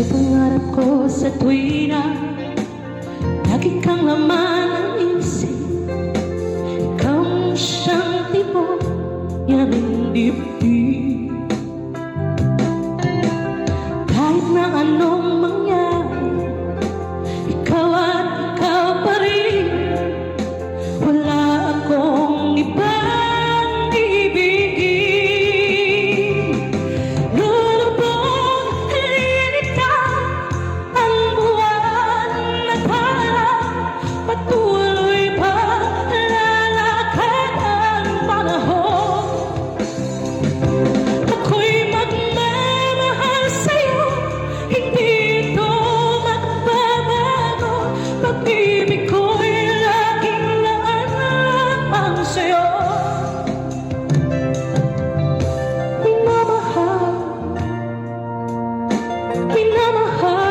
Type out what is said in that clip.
Ika'y pangarap ko sa tuwina, lagi kang laman ng isip. Ikaw ang siyang tibok ng dibdib. Kahit na anong mangyari, ikaw at ikaw pa rin. Wala akong ibang ibigin. Lulubog, lilitaw ang buwan na parang patuloy pa lalakad ang panahon. Ako'y magmamahal sa'yo, hindi ito magbabago. Pag-ibig ko'y laging laan sa'yo. Minamahal, minamahal